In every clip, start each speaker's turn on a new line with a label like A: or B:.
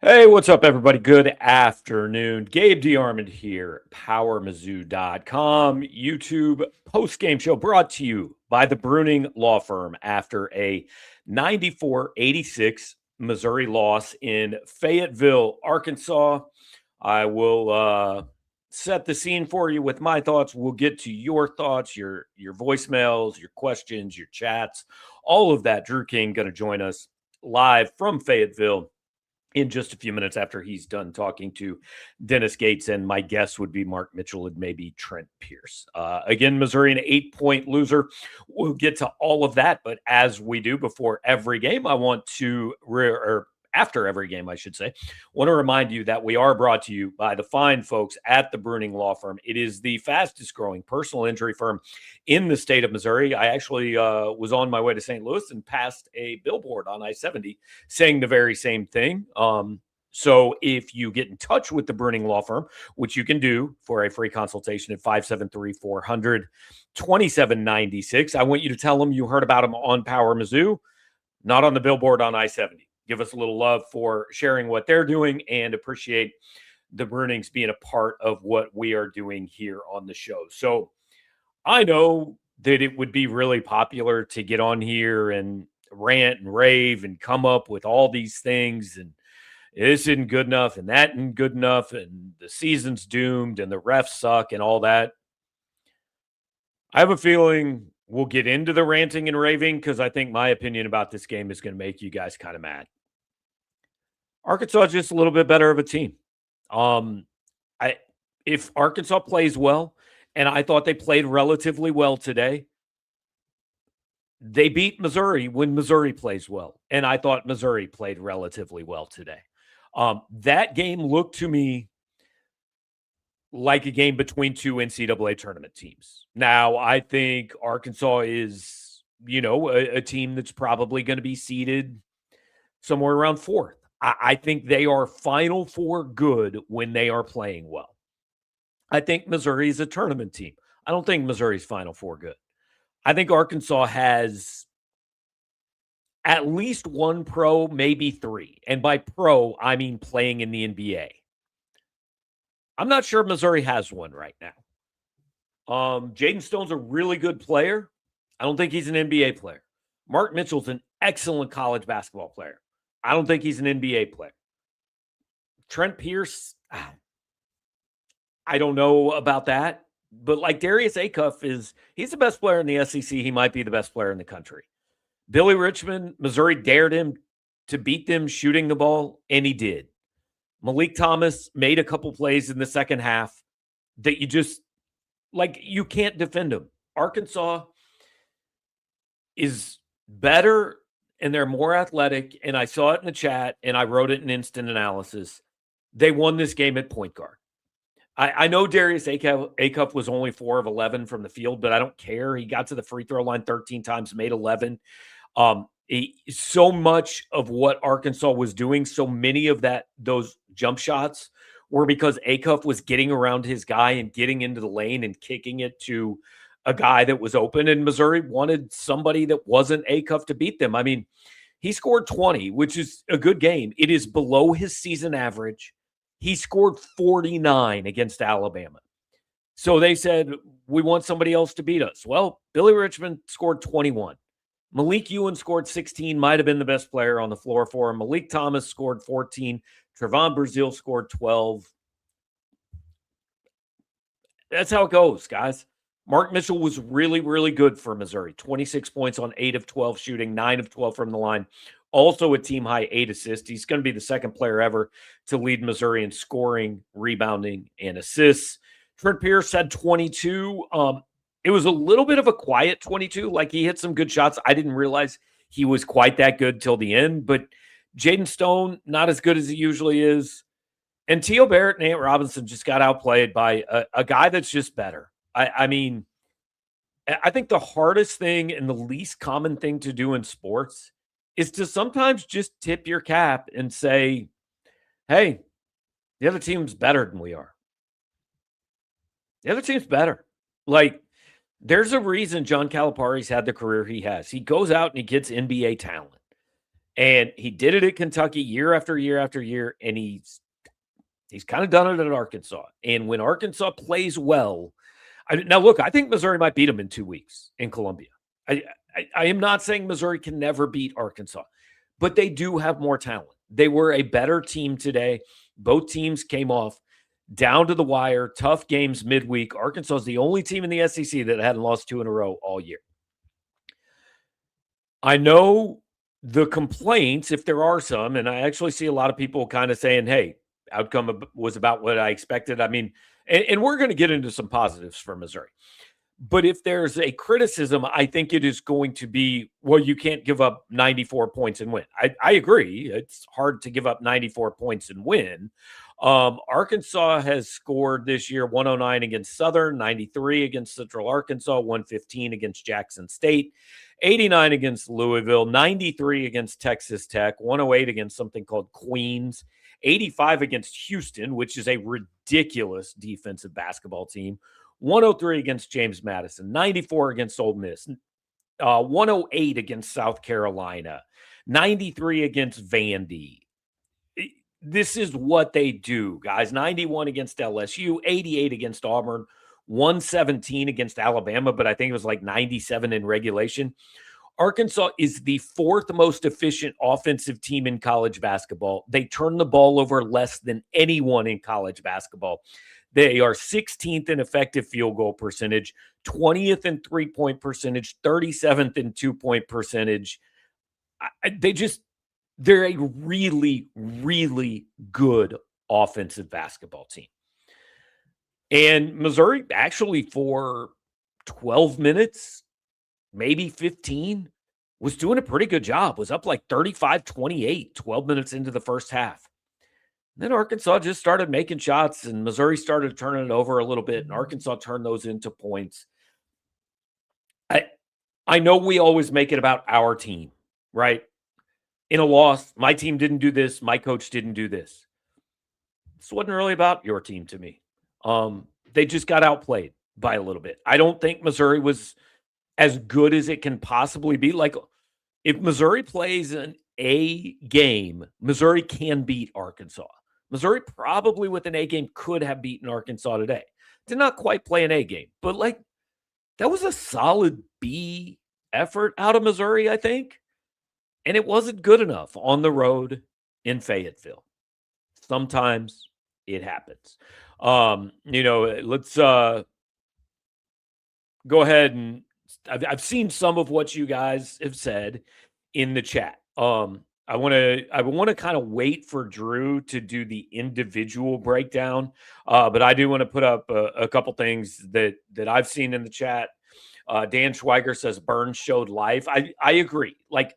A: Hey, what's up, everybody? Good afternoon. Gabe DeArmond here, PowerMizzou.com, YouTube post-game show brought to you by the Bruning Law Firm after a 94-86 Missouri loss in Fayetteville, Arkansas. I will set the scene for you with my thoughts. We'll get to your thoughts, your voicemails, your questions, your chats, all of that. Drew King going to join us live from Fayetteville in just a few minutes after he's done talking to Dennis Gates, and my guess would be Mark Mitchell and maybe Trent Pierce. Again, Missouri an 8-point loser. We'll get to all of that, but as we do before every game, I want to, or after every game, I should say, want to remind you that we are brought to you by the fine folks at the Bruning Law Firm. It is the fastest growing personal injury firm in the state of Missouri. I actually was on my way to St. Louis and passed a billboard on I-70 saying the very same thing. So if you get in touch with the Bruning Law Firm, which you can do for a free consultation at 573-400-2796, I want you to tell them you heard about them on Power Mizzou, not on the billboard on I-70. Give us a little love for sharing what they're doing and appreciate the Brunings being a part of what we are doing here on the show. So I know that it would be really popular to get on here and rant and rave and come up with all these things, and this isn't good enough and that isn't good enough and the season's doomed and the refs suck and all that. I have a feeling we'll get into the ranting and raving because I think my opinion about this game is going to make you guys kind of mad. Arkansas is just a little bit better of a team. If Arkansas plays well, and I thought they played relatively well today, they beat Missouri when Missouri plays well, and I thought Missouri played relatively well today. That game looked to me like a game between two NCAA tournament teams. Now, I think Arkansas is, a team that's probably going to be seeded somewhere around fourth. I think they are Final Four good when they are playing well. I think Missouri is a tournament team. I don't think Missouri's Final Four good. I think Arkansas has at least one pro, maybe three. And by pro, I mean playing in the NBA. I'm not sure Missouri has one right now. Jaden Stone's a really good player. I don't think he's an NBA player. Mark Mitchell's an excellent college basketball player. I don't think he's an NBA player. Trent Pierce, I don't know about that. But like Darius Acuff he's the best player in the SEC. He might be the best player in the country. Billy Richmond, Missouri dared him to beat them shooting the ball, and he did. Malik Thomas made a couple plays in the second half that you can't defend him. Arkansas is better and they're more athletic, and I saw it in the chat, and I wrote it in instant analysis. They won this game at point guard. I know Darius Acuff was only 4 of 11 from the field, but I don't care. He got to the free throw line 13 times, made 11. So much of what Arkansas was doing, so many of those jump shots were because Acuff was getting around his guy and getting into the lane and kicking it to a guy that was open, and Missouri wanted somebody that wasn't Acuff to beat them. I mean, he scored 20, which is a good game. It is below his season average. He scored 49 against Alabama. So they said, we want somebody else to beat us. Well, Billy Richmond scored 21. Malik Ewan scored 16, might have been the best player on the floor for him. Malik Thomas scored 14. Trevon Brazile scored 12. That's how it goes, guys. Mark Mitchell was really, really good for Missouri. 26 points on 8 of 12 shooting, 9 of 12 from the line. Also a team-high 8 assists. He's going to be the second player ever to lead Missouri in scoring, rebounding, and assists. Trent Pierce had 22. It was a little bit of a quiet 22. Like, he hit some good shots. I didn't realize he was quite that good till the end. But Jaden Stone, not as good as he usually is. And Teo Barrett and Nate Robinson just got outplayed by a guy that's just better. I mean, I think the hardest thing and the least common thing to do in sports is to sometimes just tip your cap and say, hey, the other team's better than we are. The other team's better. Like, there's a reason John Calipari's had the career he has. He goes out and he gets NBA talent. And he did it at Kentucky year after year after year, and he's kind of done it at Arkansas. And when Arkansas plays well, now look, I think Missouri might beat them in 2 weeks in Columbia. I am not saying Missouri can never beat Arkansas, but they do have more talent. They were a better team today. Both teams came off down to the wire, tough games midweek. Arkansas is the only team in the SEC that hadn't lost 2 in a row all year. I know the complaints, if there are some, and I actually see a lot of people kind of saying, hey, outcome was about what I expected. I mean, and we're going to get into some positives for Missouri. But if there's a criticism, I think it is going to be, well, you can't give up 94 points and win. I agree. It's hard to give up 94 points and win. Arkansas has scored this year 109 against Southern, 93 against Central Arkansas, 115 against Jackson State, 89 against Louisville, 93 against Texas Tech, 108 against something called Queens, 85 against Houston, which is a ridiculous defensive basketball team, 103 against James Madison, 94 against Ole Miss, 108 against South Carolina, 93 against Vandy. This is what they do, guys. 91 against LSU, 88 against Auburn, 117 against Alabama, but I think it was like 97 in regulation. Arkansas is the 4th most efficient offensive team in college basketball. They turn the ball over less than anyone in college basketball. They are 16th in effective field goal percentage, 20th in three-point percentage, 37th in two-point percentage. They're a really, really good offensive basketball team. And Missouri actually for 12 minutes, maybe 15, was doing a pretty good job, was up like 35-28, 12 minutes into the first half. Then Arkansas just started making shots, and Missouri started turning it over a little bit, and Arkansas turned those into points. I know we always make it about our team, right? In a loss, my team didn't do this, my coach didn't do this. This wasn't really about your team to me. They just got outplayed by a little bit. I don't think Missouri was as good as it can possibly be. Like, if Missouri plays an A game, Missouri can beat Arkansas. Missouri probably with an A game could have beaten Arkansas today. Did not quite play an A game, but like that was a solid B effort out of Missouri, I think. And it wasn't good enough on the road in Fayetteville. Sometimes it happens. Let's go ahead and I've seen some of what you guys have said in the chat. I want to kind of wait for Drew to do the individual breakdown, but I do want to put up a couple things that I've seen in the chat. Dan Schweiger says Burns showed life. I agree. Like,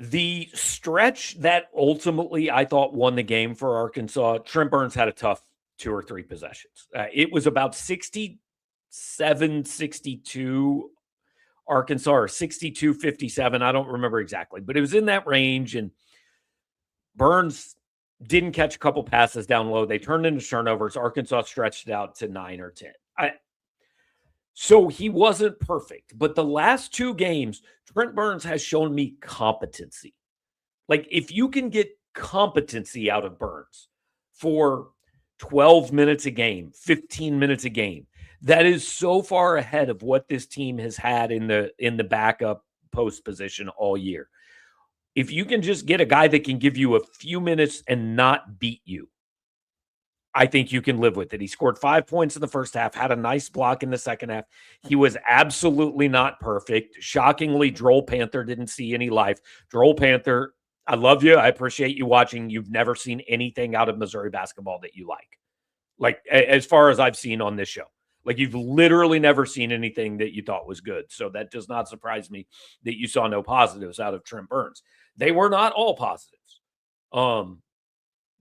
A: the stretch that ultimately I thought won the game for Arkansas, Trent Burns had a tough 2 or 3 possessions. It was about 67-62 Arkansas, or 62-57. I don't remember exactly, but it was in that range. And Burns didn't catch a couple passes down low. They turned into turnovers. Arkansas stretched it out to 9 or 10. So he wasn't perfect, but the last 2 games, Trent Burns has shown me competency. Like, if you can get competency out of Burns for 12 minutes a game, 15 minutes a game, that is so far ahead of what this team has had in the backup post position all year. If you can just get a guy that can give you a few minutes and not beat you, I think you can live with it. He scored 5 points in the first half, had a nice block in the second half. He was absolutely not perfect. Shockingly, Droll Panther didn't see any life. Droll Panther, I love you. I appreciate you watching. You've never seen anything out of Missouri basketball that you like as far as I've seen on this show. Like, you've literally never seen anything that you thought was good. So that does not surprise me that you saw no positives out of Trent Burns. They were not all positives.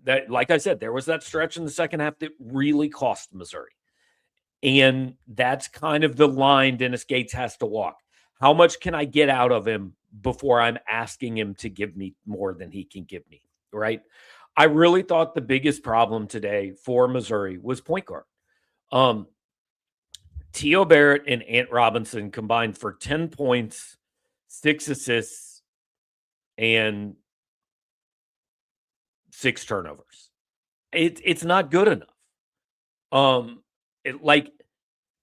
A: That, like I said, there was that stretch in the second half that really cost Missouri. And that's kind of the line Dennis Gates has to walk. How much can I get out of him before I'm asking him to give me more than he can give me, right? I really thought the biggest problem today for Missouri was point guard. T.O. Barrett and Ant Robinson combined for 10 points, 6 assists, and 6 turnovers. It's not good enough. Like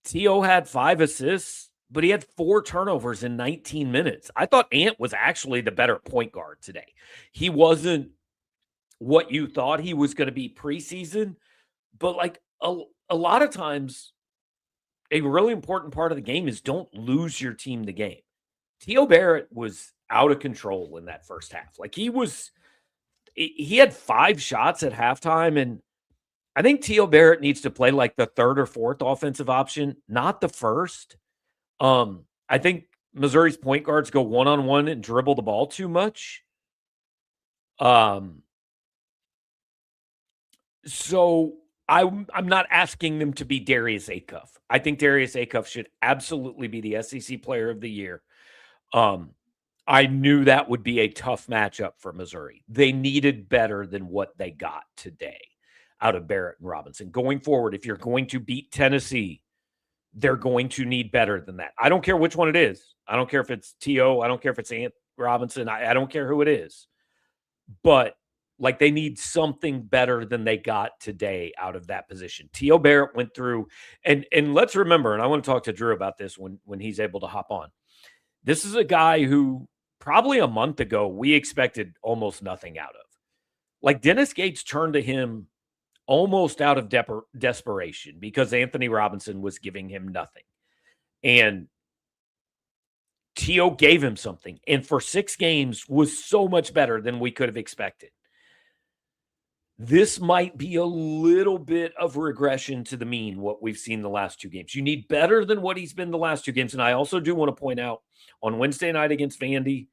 A: T.O. had 5 assists, but he had 4 turnovers in 19 minutes. I thought Ant was actually the better point guard today. He wasn't what you thought he was going to be preseason, but like a lot of times, a really important part of the game is don't lose your team the game. T.O. Barrett was out of control in that first half. Like he had 5 shots at halftime, and I think T.O. Barrett needs to play like the 3rd or 4th offensive option, not the first. I think Missouri's point guards go one-on-one and dribble the ball too much. So I'm not asking them to be Darius Acuff. I think Darius Acuff should absolutely be the SEC Player of the Year. I knew that would be a tough matchup for Missouri. They needed better than what they got today out of Barrett and Robinson. Going forward, if you're going to beat Tennessee, they're going to need better than that. I don't care which one it is. I don't care if it's T.O. I don't care if it's Ant Robinson. I don't care who it is. But like they need something better than they got today out of that position. T.O. Barrett went through, and let's remember, and I want to talk to Drew about this when he's able to hop on. This is a guy who probably a month ago we expected almost nothing out of. Like Dennis Gates turned to him almost out of desperation because Anthony Robinson was giving him nothing. And T.O. gave him something. And for 6 games was so much better than we could have expected. This might be a little bit of regression to the mean, what we've seen the last 2 games. You need better than what he's been the last 2 games. And I also do want to point out on Wednesday night against Vandy,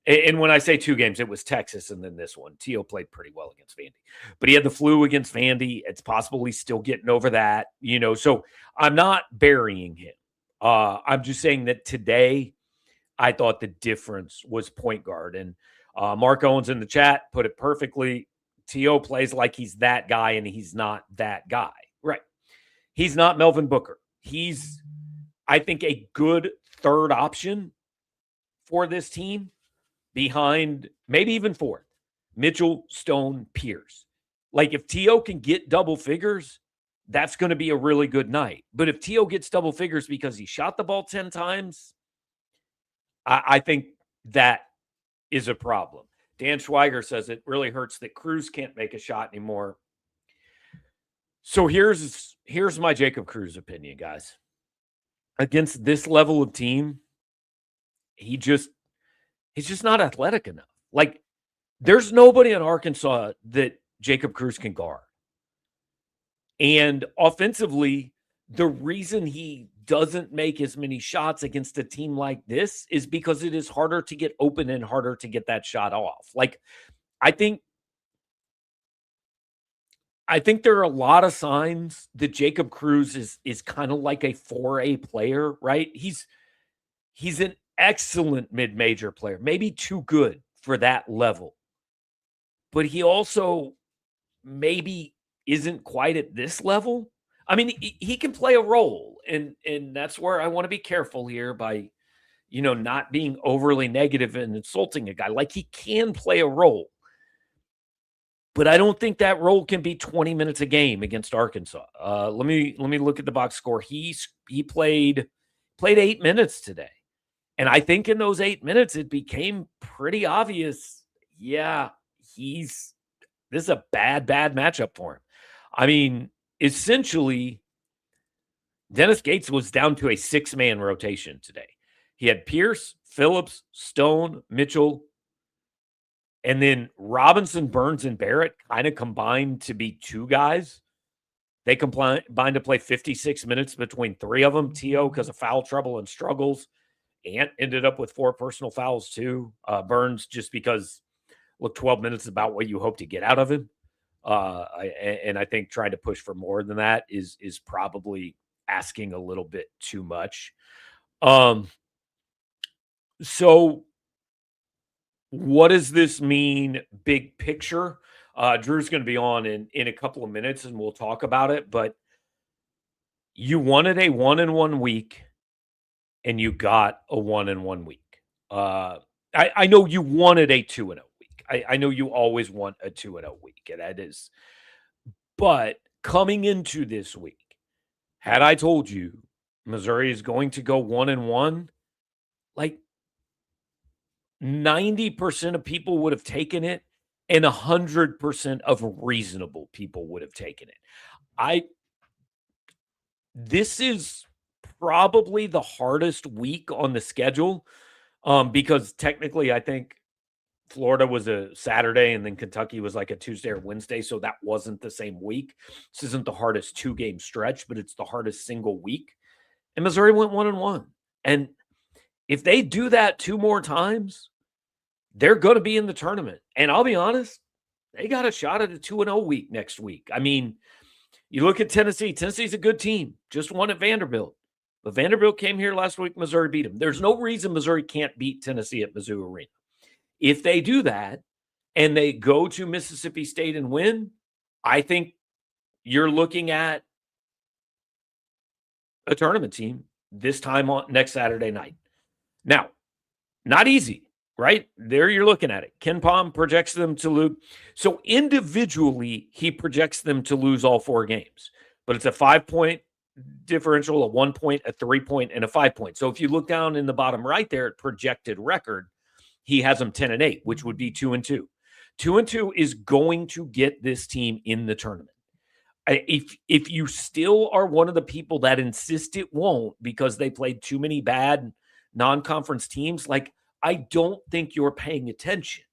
A: and when I say 2 games, it was Texas and then this one. T.O. played pretty well against Vandy. But he had the flu against Vandy. It's possible he's still getting over that, So I'm not burying him. I'm just saying that today I thought the difference was point guard. And Mark Owens in the chat put it perfectly. T.O. plays like he's that guy, and he's not that guy. Right. He's not Melvin Booker. He's, I think, a good 3rd option for this team behind maybe even 4th. Mitchell, Stone, Pierce. Like if T.O. can get double figures, that's going to be a really good night. But if T.O. gets double figures because he shot the ball 10 times, I think that is a problem. Dan Schweiger says it really hurts that Cruz can't make a shot anymore. So here's my Jacob Cruz opinion, guys. Against this level of team, he's just not athletic enough. Like there's nobody in Arkansas that Jacob Cruz can guard. And offensively, the reason he doesn't make as many shots against a team like this is because it is harder to get open and harder to get that shot off. Like, I think there are a lot of signs that Jacob Cruz is kind of like a 4A player, right? He's an excellent mid-major player, maybe too good for that level. But he also maybe isn't quite at this level. I mean, he can play a role, and that's where I want to be careful here by, not being overly negative and insulting a guy. Like he can play a role, but I don't think that role can be 20 minutes a game against Arkansas. Let me look at the box score. He played 8 minutes today, and I think in those 8 minutes it became pretty obvious. Yeah, this is a bad matchup for him. I mean, essentially, Dennis Gates was down to a 6-man rotation today. He had Pierce, Phillips, Stone, Mitchell, and then Robinson, Burns, and Barrett kind of combined to be 2 guys. They combined to play 56 minutes between 3 of them. T.O. because of foul trouble and struggles. Ant ended up with 4 personal fouls too. Burns just because, 12 minutes is about what you hope to get out of him. I think trying to push for more than that is probably asking a little bit too much. So what does this mean big picture? Drew's going to be on in a couple of minutes and we'll talk about it, but you wanted a 1-1 week and you got a 1-1 week. I know you wanted a 2-0 week. I know you always want a 2-0 week, and that is. But coming into this week, had I told you Missouri is going to go 1-1, like 90% of people would have taken it, and 100% of reasonable people would have taken it. This is probably the hardest week on the schedule, because technically I think Florida was a Saturday and then Kentucky was like a Tuesday or Wednesday, so that wasn't the same week. This isn't the hardest 2-game stretch, but it's the hardest single week. And Missouri went 1-1. And if they do that 2 more times, they're going to be in the tournament. And I'll be honest, they got a shot at a 2-0 week next week. I mean, you look at Tennessee. Tennessee's a good team. Just won at Vanderbilt. But Vanderbilt came here last week. Missouri beat them. There's no reason Missouri can't beat Tennessee at Mizzou Arena. If they do that and they go to Mississippi State and win, I think you're looking at a tournament team this time on next Saturday night. Now, not easy, right? There you're looking at it. Ken Pom projects them to lose. So individually, he projects them to lose all 4 games. But it's a 5-point differential, a 1 point, a 3 point, and a 5 point. So if you look down in the bottom right there at projected record, he has them 10-8, which would be 2-2. 2-2 is going to get this team in the tournament. If you still are one of the people that insist it won't because they played too many bad non-conference teams, like, I don't think you're paying attention.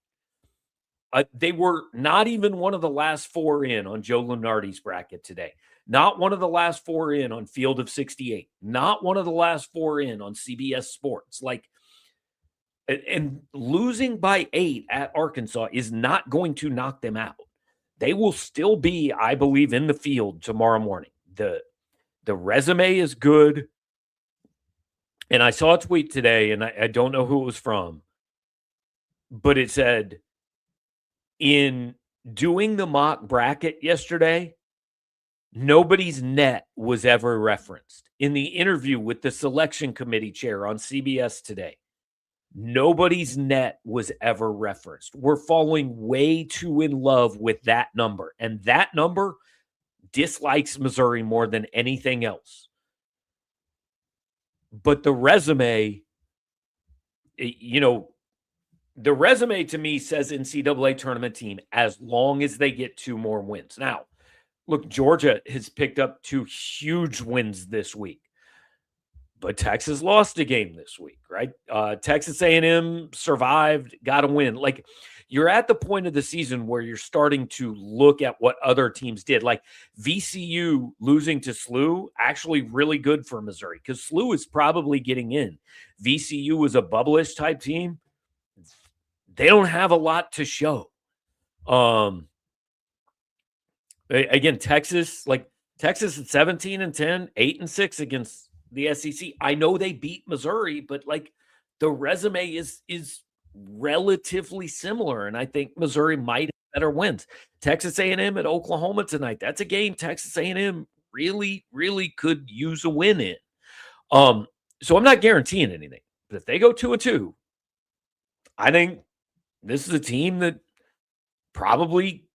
A: They were not even one of the last 4 in on Joe Lunardi's bracket today. Not one of the last 4 in on Field of 68. Not one of the last 4 in on CBS Sports. Like, and losing by 8 at Arkansas is not going to knock them out. They will still be, I believe, in the field tomorrow morning. The resume is good. And I saw a tweet today, and I don't know who it was from, but it said, in doing the mock bracket yesterday, nobody's net was ever referenced. In the interview with the selection committee chair on CBS today, nobody's net was ever referenced. We're falling way too in love with that number. And that number dislikes Missouri more than anything else. But the resume, the resume to me says NCAA tournament team as long as they get 2 more wins. Now, look, Georgia has picked up 2 huge wins this week. But Texas lost a game this week, right? Texas A&M survived, got a win. Like, you're at the point of the season where you're starting to look at what other teams did. Like, VCU losing to SLU, actually really good for Missouri because SLU is probably getting in. VCU was a bubblish type team. They don't have a lot to show. Again, Texas at 17-10, 8-6 against the SEC. I know they beat Missouri, but like, the resume is relatively similar, and I think Missouri might have better wins. Texas A&M at Oklahoma tonight. That's a game Texas A&M really, really could use a win in. So I'm not guaranteeing anything, but if they go 2-2, I think this is a team that probably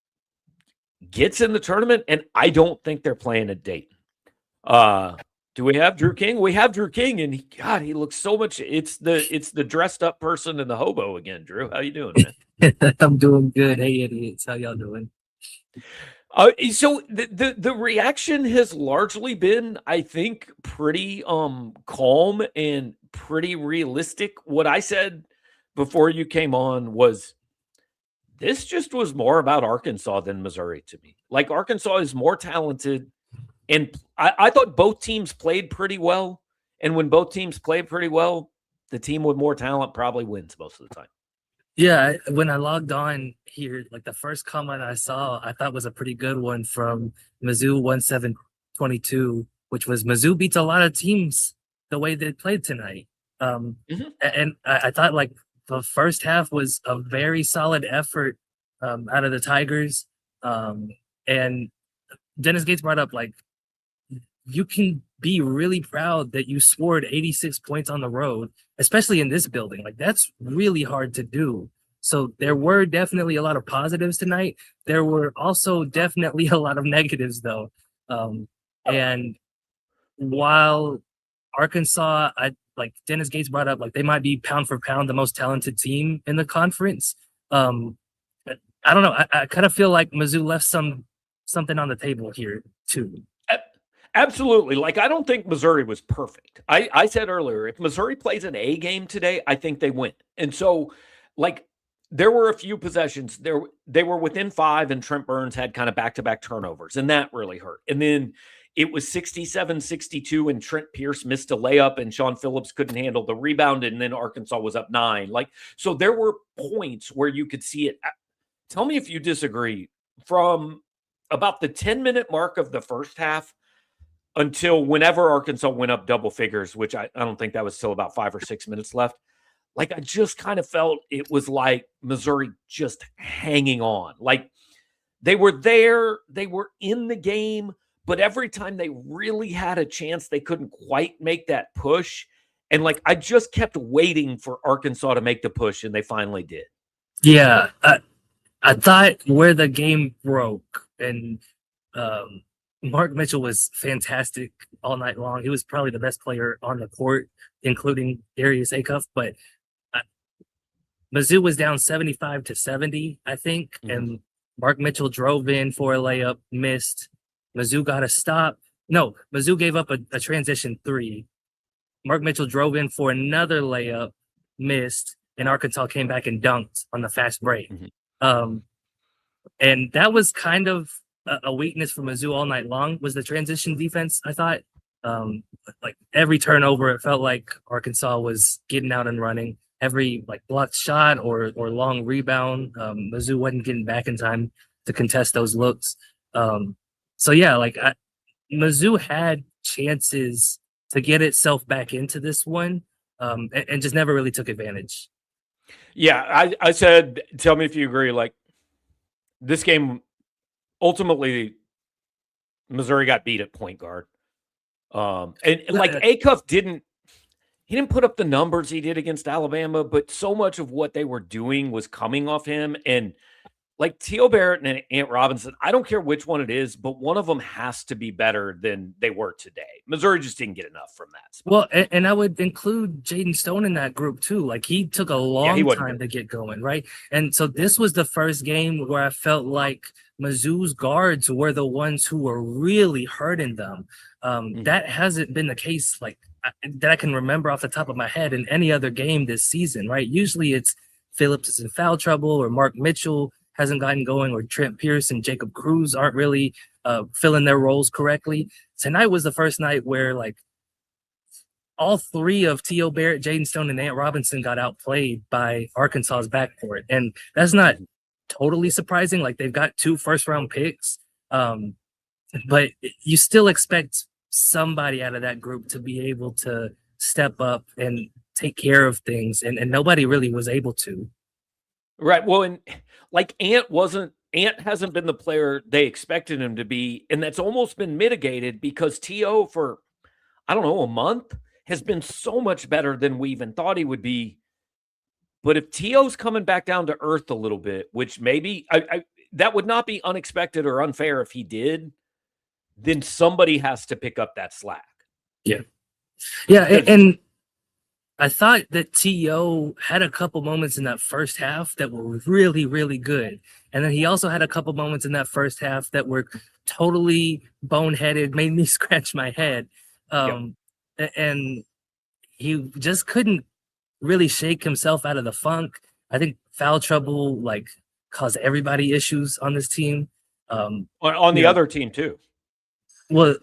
A: gets in the tournament, and I don't think they're playing at Dayton. Do we have Drew King? We have Drew King, and he looks so much. It's the dressed up person and the hobo again. Drew, how you doing, man?
B: I'm doing good. Hey, idiots, how y'all doing?
A: So the reaction has largely been, I think, pretty calm and pretty realistic. What I said before you came on was, this just was more about Arkansas than Missouri to me. Like, Arkansas is more talented. And I thought both teams played pretty well. And when both teams played pretty well, the team with more talent probably wins most of the time.
B: Yeah, when I logged on here, like, the first comment I saw, I thought was a pretty good one from Mizzou 1722, which was, Mizzou beats a lot of teams the way they played tonight. And I thought, like, the first half was a very solid effort out of the Tigers. And Dennis Gates brought up, like, you can be really proud that you scored 86 points on the road, especially in this building. Like, that's really hard to do. So there were definitely a lot of positives tonight. There were also definitely a lot of negatives, though. And while Arkansas, like Dennis Gates brought up, like they might be pound for pound the most talented team in the conference. I don't know. I kind of feel like Mizzou left something on the table here too.
A: Absolutely. Like, I don't think Missouri was perfect. I said earlier, if Missouri plays an A game today, I think they win. And so, like, there were a few possessions there. They were within 5, and Trent Burns had kind of back-to-back turnovers, and that really hurt. And then it was 67-62, and Trent Pierce missed a layup, and Sean Phillips couldn't handle the rebound, and then Arkansas was up 9. Like, so there were points where you could see it. Tell me if you disagree. From about the 10-minute mark of the first half until whenever Arkansas went up double figures, which I don't think that was still about 5 or 6 minutes left. Like, I just kind of felt it was like Missouri just hanging on. Like, they were there, they were in the game, but every time they really had a chance, they couldn't quite make that push. And, like, I just kept waiting for Arkansas to make the push, and they finally did.
B: Yeah, I thought where the game broke, and Mark Mitchell was fantastic all night long. He was probably the best player on the court, including Darius Acuff. But Mizzou was down 75-70, I think, and Mark Mitchell drove in for a layup, missed. Mizzou got a stop. No, Mizzou gave up a transition 3. Mark Mitchell drove in for another layup, missed, and Arkansas came back and dunked on the fast break. And that was kind of a weakness for Mizzou all night long, was the transition defense, I thought. Like, every turnover, it felt like Arkansas was getting out and running. Every, like, blocked shot or long rebound, Mizzou wasn't getting back in time to contest those looks. So, yeah, like, Mizzou had chances to get itself back into this one, and just never really took advantage.
A: Yeah, I said, tell me if you agree, like, this game, ultimately, Missouri got beat at point guard. And like, Acuff didn't put up the numbers he did against Alabama, but so much of what they were doing was coming off him. And like, T.O. Barrett and Ant Robinson, I don't care which one it is, but one of them has to be better than they were today. Missouri just didn't get enough from that spot.
B: Well, and I would include Jaden Stone in that group too. Like, he took a long time to get going, right? And so this was the first game where I felt like Mizzou's guards were the ones who were really hurting them. That hasn't been the case, like, that I can remember off the top of my head in any other game this season, right? Usually it's Phillips is in foul trouble, or Mark Mitchell hasn't gotten going, or Trent Pierce and Jacob Cruz aren't really filling their roles correctly. Tonight was the first night where, like, all 3 of T.O. Barrett, Jaden Stone, and Ant Robinson got outplayed by Arkansas's backcourt. And that's not totally surprising. Like, they've got 2 first-round picks, but you still expect somebody out of that group to be able to step up and take care of things, and nobody really was able to.
A: Right. Well, and like, Ant hasn't been the player they expected him to be, and that's almost been mitigated because T.O. for, I don't know, a month has been so much better than we even thought he would be. But if T.O.'s coming back down to earth a little bit, which maybe that would not be unexpected or unfair if he did, then somebody has to pick up that slack.
B: Yeah. And I thought that T.O. had a couple moments in that first half that were really, really good. And then he also had a couple moments in that first half that were totally boneheaded, made me scratch my head. And he just couldn't really shake himself out of the funk. I think foul trouble, like, caused everybody issues on this team.
A: On the other team too.
B: Well,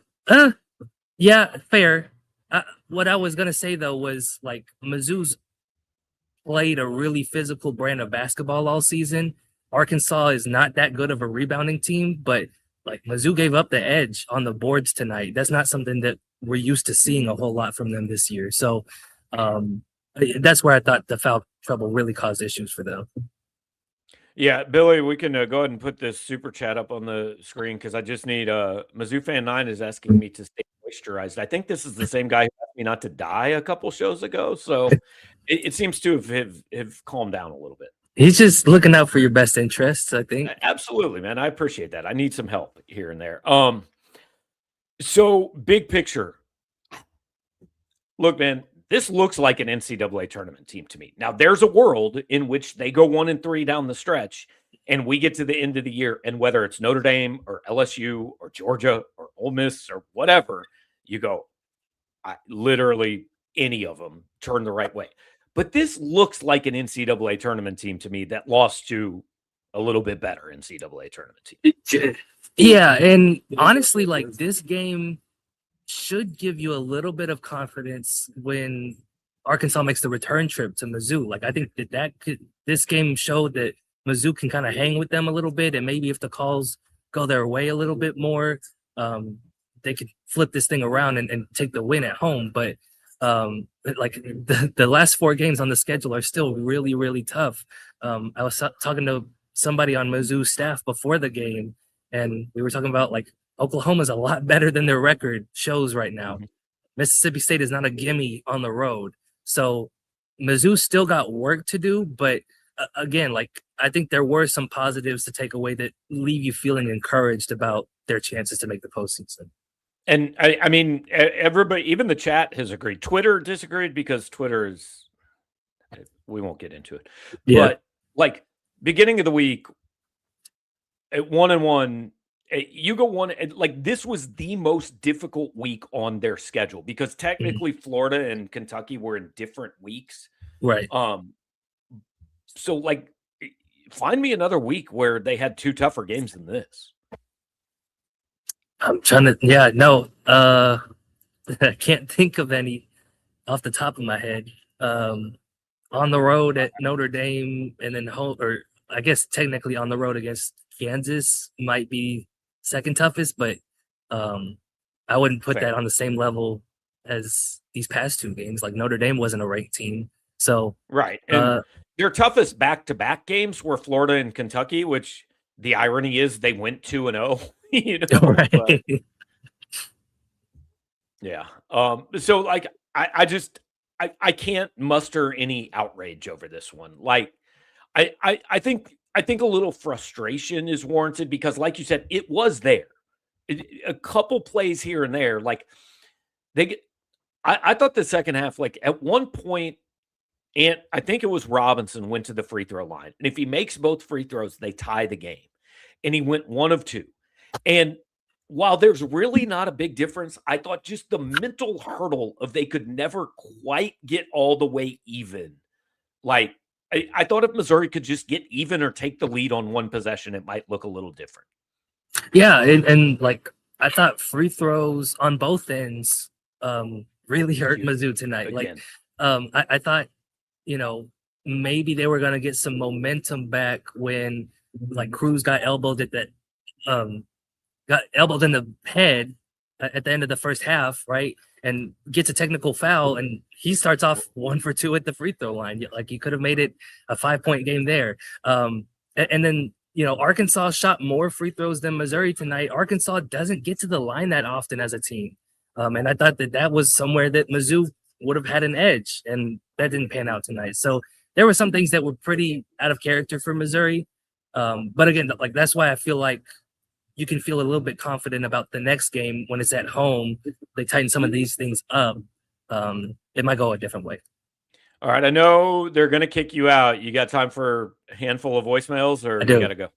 B: yeah, fair. What I was gonna say though was, like, Mizzou's played a really physical brand of basketball all season. Arkansas is not that good of a rebounding team, but, like, Mizzou gave up the edge on the boards tonight. That's not something that we're used to seeing a whole lot from them this year. So that's where I thought the foul trouble really caused issues for them.
A: Yeah, Billy, we can go ahead and put this super chat up on the screen because I just need Mizzou fan 9 is asking me to stay moisturized. I think this is the same guy who asked me not to die a couple shows ago, so it seems to have calmed down a little bit.
B: He's just looking out for your best interests, I think.
A: Absolutely, man. I appreciate that. I need some help here and there. So big picture. Look, man, this looks like an NCAA tournament team to me. Now, there's a world in which they go 1-3 down the stretch, and we get to the end of the year, and whether it's Notre Dame or LSU or Georgia or Ole Miss or whatever, you go, literally any of them turn the right way. But this looks like an NCAA tournament team to me that lost to a little bit better NCAA tournament team.
B: Yeah, and honestly, like this game should give you a little bit of confidence when Arkansas makes the return trip to Mizzou. Like I think this game showed that Mizzou can kind of hang with them a little bit, and maybe if the calls go their way a little bit more, they could flip this thing around and take the win at home. But like the last 4 games on the schedule are still really, really tough. I was talking to somebody on Mizzou's staff before the game, and we were talking about like Oklahoma's a lot better than their record shows right now. Mm-hmm. Mississippi State is not a gimme on the road. So Mizzou still got work to do, but again, like I think there were some positives to take away that leave you feeling encouraged about their chances to make the postseason.
A: And I mean, everybody, even the chat has agreed. Twitter disagreed because Twitter is, we won't get into it. Yeah. But like beginning of the week, at 1-1, you go one, like this was the most difficult week on their schedule because technically Florida and Kentucky were in different weeks.
B: Right.
A: So like find me another week where they had 2 tougher games than this.
B: I'm trying to, I can't think of any off the top of my head. On the road at Notre Dame and then home, or I guess technically on the road against Kansas might be second toughest, but I wouldn't put that on the same level as these past 2 games. Like Notre Dame wasn't a ranked team. So
A: right. And their toughest back-to-back games were Florida and Kentucky, which the irony is they went 2-0. You know,
B: right.
A: But, yeah. So like I can't muster any outrage over this one. Like I think a little frustration is warranted because, like you said, it was there. A couple plays here and there, like I thought the second half, like at one point, and I think it was Robinson went to the free throw line, and if he makes both free throws, they tie the game, and he went 1 of 2. And while there's really not a big difference, I thought just the mental hurdle of they could never quite get all the way even. Like, I thought if Missouri could just get even or take the lead on one possession, it might look a little different.
B: Yeah, and like I thought free throws on both ends really hurt Mizzou tonight. Again. Like I thought, maybe they were gonna get some momentum back when like Cruz got elbowed at that got elbowed in the head at the end of the first half, right? And gets a technical foul, and he starts off 1 for 2 at the free throw line. Like he could have made it a 5-point game there. And then, Arkansas shot more free throws than Missouri tonight. Arkansas doesn't get to the line that often as a team. And I thought that was somewhere that Mizzou would have had an edge, and that didn't pan out tonight. So there were some things that were pretty out of character for Missouri. But again, like that's why I feel like you can feel a little bit confident about the next game when it's at home. They tighten some of these things up. It might go a different way.
A: All right. I know they're going to kick you out. You got time for a handful of voicemails or you got to go?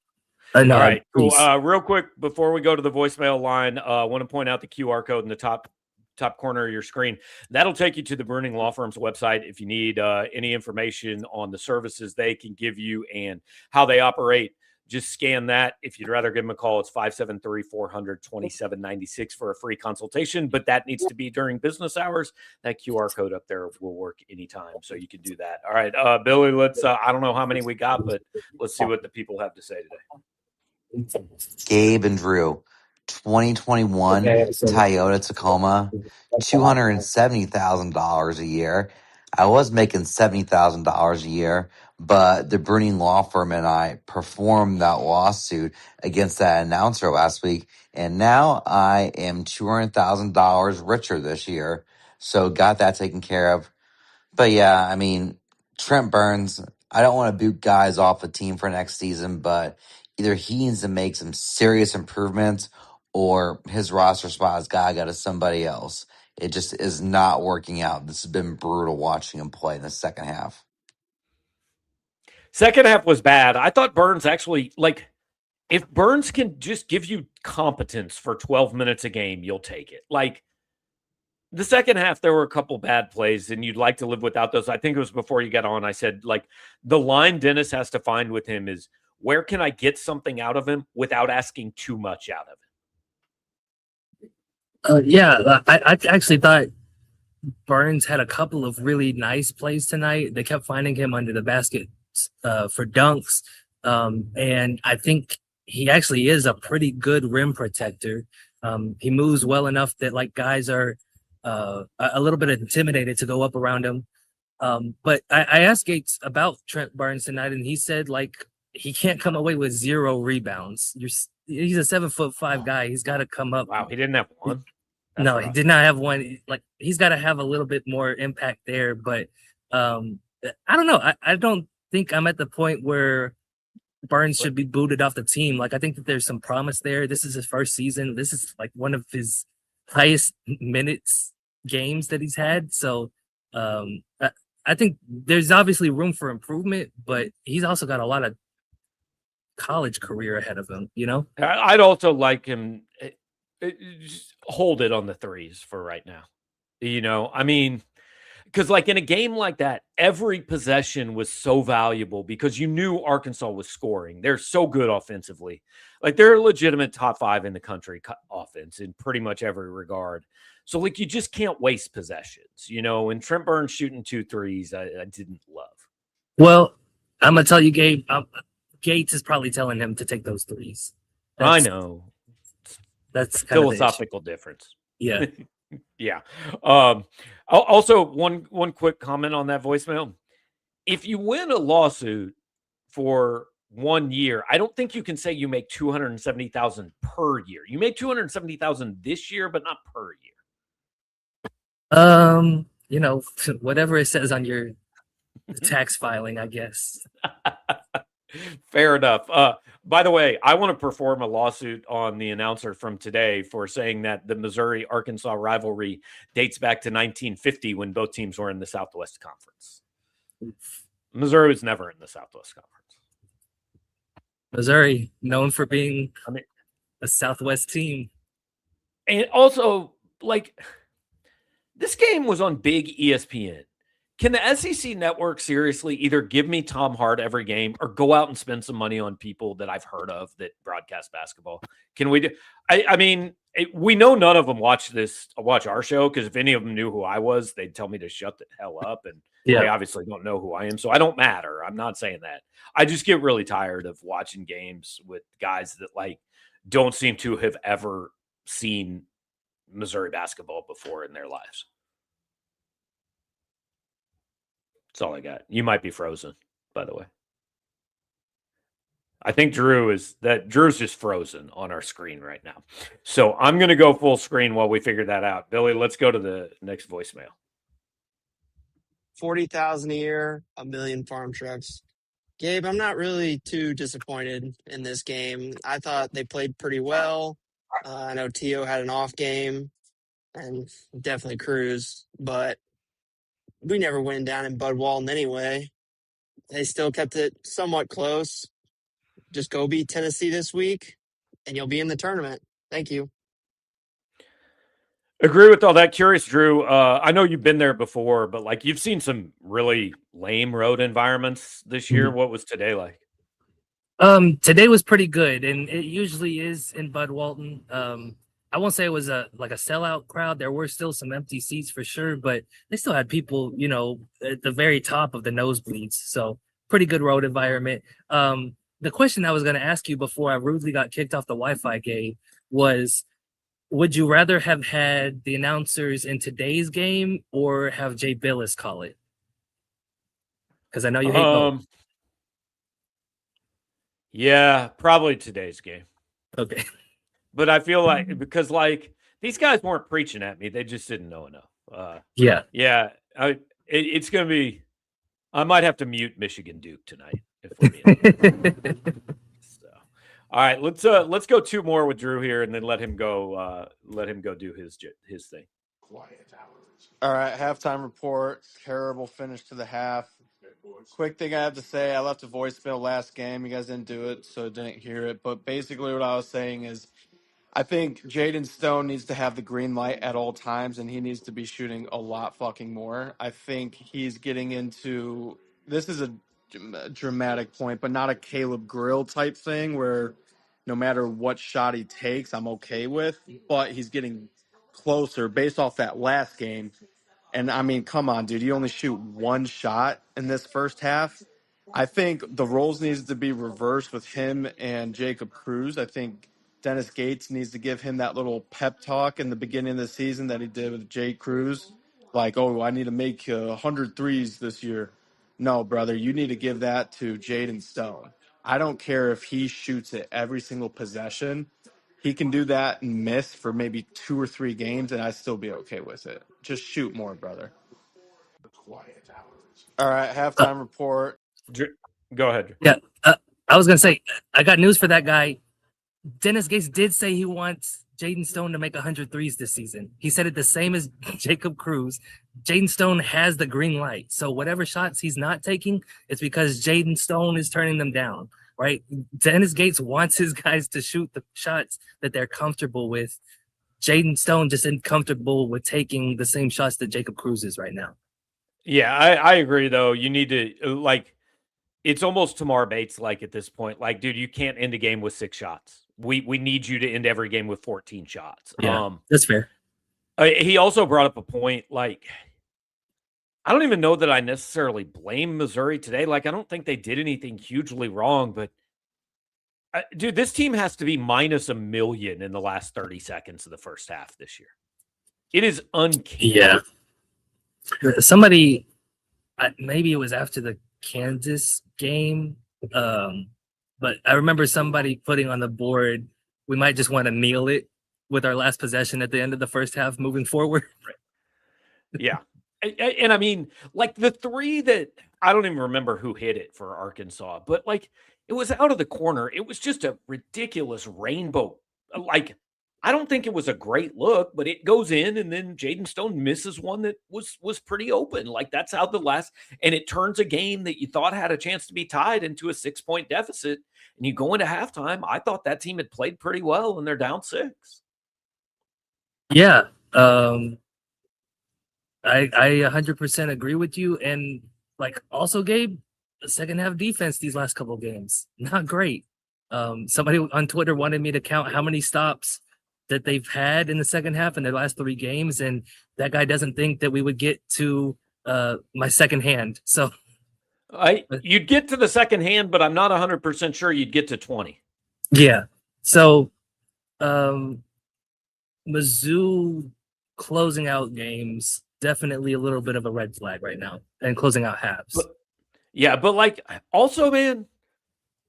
B: No,
A: all right. Cool. Real quick, before we go to the voicemail line, I want to point out the QR code in the top corner of your screen. That'll take you to the Bruning Law Firm's website if you need any information on the services they can give you and how they operate. Just scan that. If you'd rather give them a call, it's 573-400-2796 for a free consultation, but that needs to be during business hours. That QR code up there will work anytime, so you can do that. All right, Billy, let's, I don't know how many we got, but let's see what the people have to say today.
C: Gabe and Drew, 2021 Toyota Tacoma, $270,000 a year. I was making $70,000 a year, but the Bruning law firm and I performed that lawsuit against that announcer last week, and now I am $200,000 richer this year. So got that taken care of. But yeah, I mean, Trent Burns, I don't want to boot guys off the team for next season, but either he needs to make some serious improvements or his roster spot has got to go to somebody else. It just is not working out. This has been brutal watching him play in the second half.
A: Second half was bad. I thought Burns actually, like, if Burns can just give you competence for 12 minutes a game, you'll take it. Like, the second half, there were a couple bad plays, and you'd like to live without those. I think it was before you got on. I said, like, the line Dennis has to find with him is, where can I get something out of him without asking too much out of him?
B: I actually thought Burns had a couple of really nice plays tonight. They kept finding him under the basket for dunks. And I think he actually is a pretty good rim protector. He moves well enough that like guys are a little bit intimidated to go up around him. But I asked Gates about Trent Burns tonight, and he said like he can't come away with 0 rebounds. He's a 7'5" guy. He's got to come up.
A: Wow, he didn't have one. That's
B: No,
A: rough.
B: he did not have one. Like he's got to have a little bit more impact there. But I don't know. I don't think I'm at the point where Burns should be booted off the team. Like I think that there's some promise there. This is his first season. This is like one of his highest minutes games that he's had. So I think there's obviously room for improvement, but he's also got a lot of college career ahead of him, you know?
A: I'd also like him just hold it on the threes for right now. You know, I mean, because like in a game like that, every possession was so valuable because you knew Arkansas was scoring. They're so good offensively. Like they're a legitimate top 5 in the country offense in pretty much every regard. So like you just can't waste possessions, you know, and Trent Burns shooting 2 threes, I didn't love.
B: Well, I'm going to tell you, Gabe, Gates is probably telling him to take those threes.
A: I know.
B: That's kind
A: philosophical difference.
B: Yeah.
A: Yeah. Also, one quick comment on that voicemail. If you win a lawsuit for 1 year, I don't think you can say you make $270,000 per year. You make $270,000 this year, but not per year.
B: You know, whatever it says on your tax filing, I guess.
A: Fair enough. By the way, I want to perform a lawsuit on the announcer from today for saying that the Missouri-Arkansas rivalry dates back to 1950 when both teams were in the Southwest Conference. Missouri was never in the Southwest Conference.
B: Missouri, known for being a Southwest team.
A: And also, like, this game was on big ESPN. Can the SEC network seriously either give me Tom Hart every game or go out and spend some money on people that I've heard of that broadcast basketball? Can we do? I mean, we know none of them watch our show, because if any of them knew who I was, they'd tell me to shut the hell up. And they obviously don't know who I am, so I don't matter. I'm not saying that. I just get really tired of watching games with guys that like don't seem to have ever seen Missouri basketball before in their lives. That's all I got. You might be frozen, by the way. I think Drew's just frozen on our screen right now. So I'm going to go full screen while we figure that out. Billy, let's go to the next voicemail.
D: 40,000 a year, a million farm trucks. Gabe, I'm not really too disappointed in this game. I thought they played pretty well. I know Tio had an off game and definitely Cruz, but we never win down in Bud Walton anyway. They still kept it somewhat close. Just go beat Tennessee this week, and you'll be in the tournament. Thank you.
A: Agree with all that. Curious, Drew. I know you've been there before, but like you've seen some really lame road environments this year. What was today like?
B: Today was pretty good, and it usually is in Bud Walton. I won't say it was a sellout crowd. There were still some empty seats for sure, but they still had people, you know, at the very top of the nosebleeds. So pretty good road environment. The question I was going to ask you before I rudely got kicked off the Wi-Fi game was, would you rather have had the announcers in today's game or have Jay Billis call it? Because I know you hate both.
A: Yeah, probably today's game.
B: Okay.
A: But I feel like because like these guys weren't preaching at me, they just didn't know enough.
B: Yeah.
A: Yeah, it's gonna be. I might have to mute Michigan Duke tonight if we're being honest. So, all right, let's go two more with Drew here, and then let him go. Let him go do his thing.
E: All right, halftime report. Terrible finish to the half. Quick thing I have to say, I left a voicemail last game. You guys didn't do it, so didn't hear it. But basically what I was saying is I think Jaden Stone needs to have the green light at all times, and he needs to be shooting a lot fucking more. I think he's getting into – this is a dramatic point, but not a Caleb Grill type thing where no matter what shot he takes, I'm okay with. But he's getting closer based off that last game. And, I mean, come on, dude. You only shoot one shot in this first half. I think the roles needs to be reversed with him and Jacob Cruz. I think Dennis Gates needs to give him that little pep talk in the beginning of the season that he did with Jay Cruz. Like, oh, I need to make 100 threes this year. No, brother, you need to give that to Jaden Stone. I don't care if he shoots it every single possession. He can do that and miss for maybe 2 or 3 games, and I'd still be okay with it. Just shoot more, brother. All right, halftime report.
A: Go ahead.
B: Yeah. I was going to say, I got news for that guy. Dennis Gates did say he wants Jaden Stone to make 100 threes this season. He said it the same as Jacob Cruz. Jaden Stone has the green light. So whatever shots he's not taking, it's because Jaden Stone is turning them down, right? Dennis Gates wants his guys to shoot the shots that they're comfortable with. Jaden Stone just isn't comfortable with taking the same shots that Jacob Cruz is right now.
A: Yeah, I agree, though. You need to, like, it's almost Tamar Bates like at this point. Like, dude, you can't end a game with 6 shots. We need you to end every game with 14 shots.
B: Yeah, that's fair.
A: He also brought up a point, like, I don't even know that I necessarily blame Missouri today. Like, I don't think they did anything hugely wrong, but dude, this team has to be minus $1 million in the last 30 seconds of the first half this year. It is uncanny.
B: Yeah. Somebody, maybe it was after the Kansas game, but I remember somebody putting on the board, we might just want to kneel it with our last possession at the end of the first half moving forward.
A: Yeah. And I mean, like the 3 that I don't even remember who hit it for Arkansas, but like it was out of the corner. It was just a ridiculous rainbow. Like, I don't think it was a great look, but it goes in, and then Jaden Stone misses one that was pretty open. Like, that's how the last, and it turns a game that you thought had a chance to be tied into a 6-point deficit. And you go into halftime. I thought that team had played pretty well, and they're down 6.
B: Yeah. I 100% agree with you. And like also, Gabe, the second half defense these last couple of games, not great. Somebody on Twitter wanted me to count how many stops that they've had in the second half in their last 3 games, and that guy doesn't think that we would get to my second hand. So
A: you'd get to the second hand, but I'm not 100% sure you'd get to 20.
B: Yeah. So Mizzou closing out games, definitely a little bit of a red flag right now, and closing out halves.
A: But like also, man,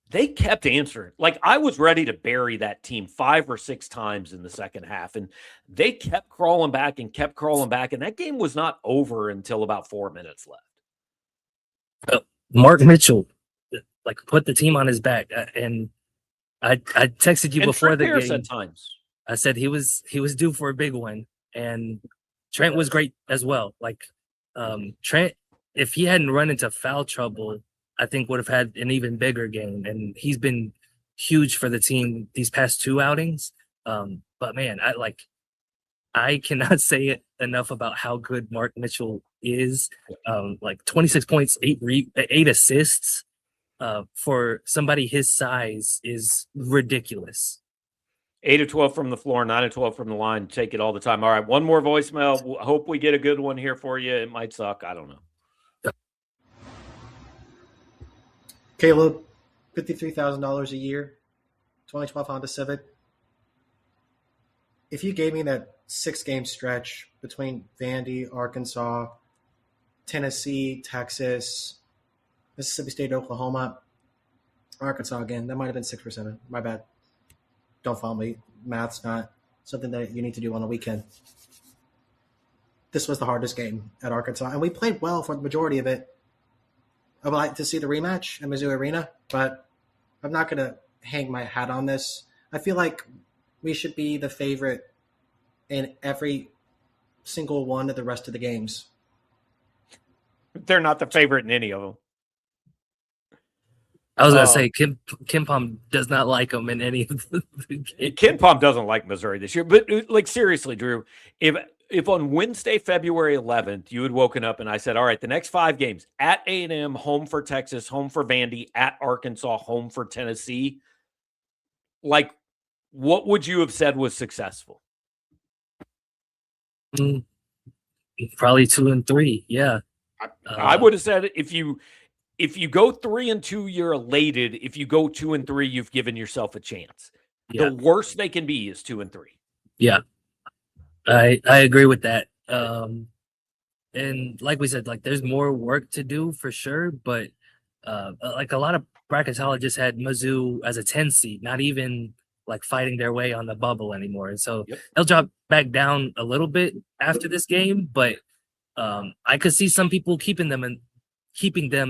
A: they kept answering. Like, I was ready to bury that team 5 or 6 times in the second half, and they kept crawling back, and that game was not over until about 4 minutes left.
B: Mark Mitchell, like, put the team on his back, and I texted you
A: and
B: before the
A: Harris
B: game.
A: At times,
B: I said he was due for a big one, and Trent was great as well. Like, Trent, if he hadn't run into foul trouble, I think would have had an even bigger game, and he's been huge for the team these past 2 outings. But man, I cannot say it enough about how good Mark Mitchell is. Like 26 points, 8 assists for somebody his size is ridiculous.
A: 8 of 12 from the floor, 9 of 12 from the line. Take it all the time. All right, one more voicemail. Hope we get a good one here for you. It might suck. I don't know.
F: Caleb, $53,000 a year, 2012 Honda Civic. If you gave me that 6-game stretch between Vandy, Arkansas, Tennessee, Texas, Mississippi State, Oklahoma, Arkansas again. That might have been 6%. My bad. Don't follow me. Math's not something that you need to do on a weekend. This was the hardest game at Arkansas, and we played well for the majority of it. I would like to see the rematch in Mizzou Arena, but I'm not going to hang my hat on this. I feel like we should be the favorite in every single one of the rest of the games.
A: They're not the favorite in any of them.
B: I was gonna say Kim Pom does not like them in any of the games.
A: Ken Pom doesn't like Missouri this year, but like seriously, Drew, if on Wednesday, February 11th, you had woken up and I said, all right, the next 5 games at A&M, home for Texas, home for Vandy, at Arkansas, home for Tennessee, like what would you have said was successful?
B: Probably 2 and 3. Yeah.
A: I would have said if you go 3 and 2, you're elated. If you go 2 and 3, you've given yourself a chance.
B: Yeah.
A: The worst they can be is 2 and 3.
B: Yeah. I agree with that. And like we said, like there's more work to do for sure, but like a lot of bracketologists had Mizzou as a 10 seed, not even like fighting their way on the bubble anymore. And so they'll drop back down a little bit after this game, but I could see some people keeping them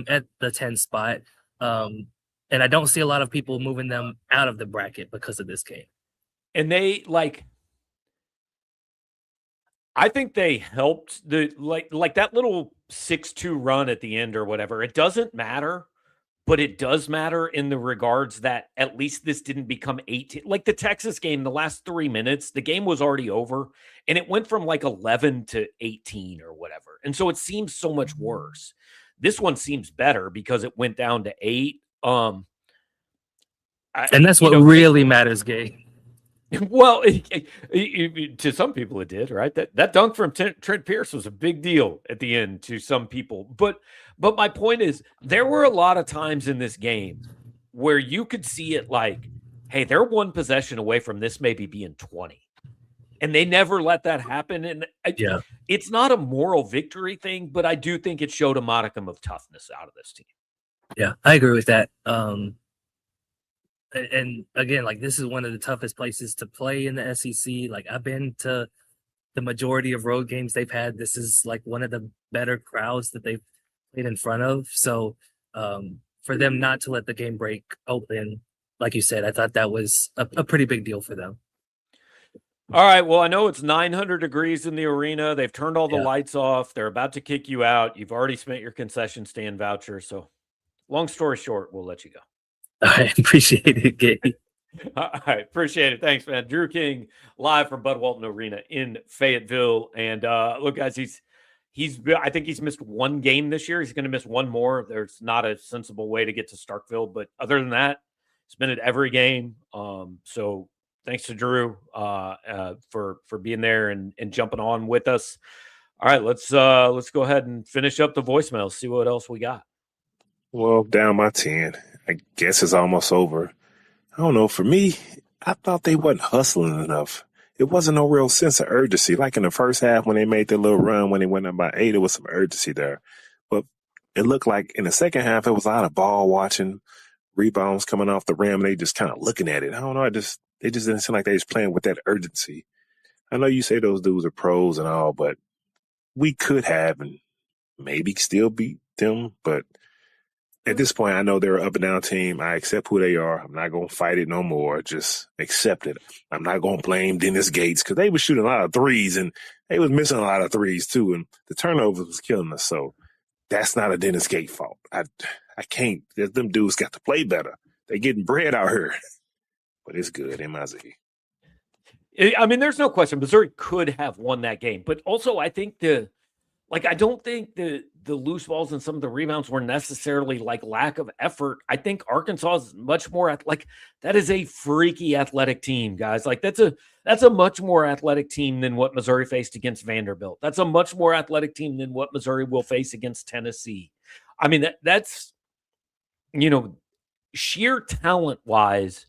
B: at the 10 spot. And I don't see a lot of people moving them out of the bracket because of this game.
A: And they I think they helped like that little 6-2 run at the end or whatever. It doesn't matter, but it does matter in the regards that at least this didn't become 18. Like the Texas game, the last 3 minutes, the game was already over and it went from like 11 to 18 or whatever. And so it seems so much worse. This one seems better because it went down to 8.
B: And that's what really matters, Gabe.
A: Well, to some people it did, right? That dunk from Trent Pierce was a big deal at the end to some people. But my point is, there were a lot of times in this game where you could see it like, hey, they're 1 possession away from this maybe being 20. And they never let that happen. And it's not a moral victory thing, but I do think it showed a modicum of toughness out of this team.
B: Yeah, I agree with that. And again, like this is one of the toughest places to play in the SEC. Like I've been to the majority of road games they've had. This is like one of the better crowds that they've played in front of. So for them not to let the game break open, like you said, I thought that was a pretty big deal for them.
A: All right. Well, I know it's 900 degrees in the arena. They've turned all the lights off. They're about to kick you out. You've already spent your concession stand voucher. So long story short, we'll let you go.
B: I appreciate it, Gabe.
A: All right. Appreciate it. Thanks, man. Drew King live from Bud Walton Arena in Fayetteville. And look, guys, I think he's missed 1 game this year. He's going to miss 1 more. There's not a sensible way to get to Starkville. But other than that, he's been at every game. So thanks to Drew for being there and jumping on with us. All right, let's go ahead and finish up the voicemail. See what else we got.
G: Well, down my 10. I guess it's almost over. I don't know. For me, I thought they wasn't hustling enough. It wasn't no real sense of urgency. Like in the first half when they made their little run, when they went up by 8, there was some urgency there. But it looked like in the second half, it was a lot of ball watching, rebounds coming off the rim, and they just kind of looking at it. I don't know. It just didn't seem like they was playing with that urgency. I know you say those dudes are pros and all, but we could have and maybe still beat them. But at this point, I know they're an up and down team. I accept who they are. I'm not going to fight it no more. Just accept it. I'm not going to blame Dennis Gates because they were shooting a lot of threes and they was missing a lot of threes too. And the turnovers was killing us. So that's not a Dennis Gates fault. I can't. Them dudes got to play better. They getting bread out here. But it's good, MIZ.
A: I mean, there's no question. Missouri could have won that game. But also, I think I don't think the loose balls and some of the rebounds were necessarily like lack of effort. I think Arkansas is much more that is a freaky athletic team, guys. Like that's a much more athletic team than what Missouri faced against Vanderbilt. That's a much more athletic team than what Missouri will face against Tennessee. I mean, that's sheer talent wise.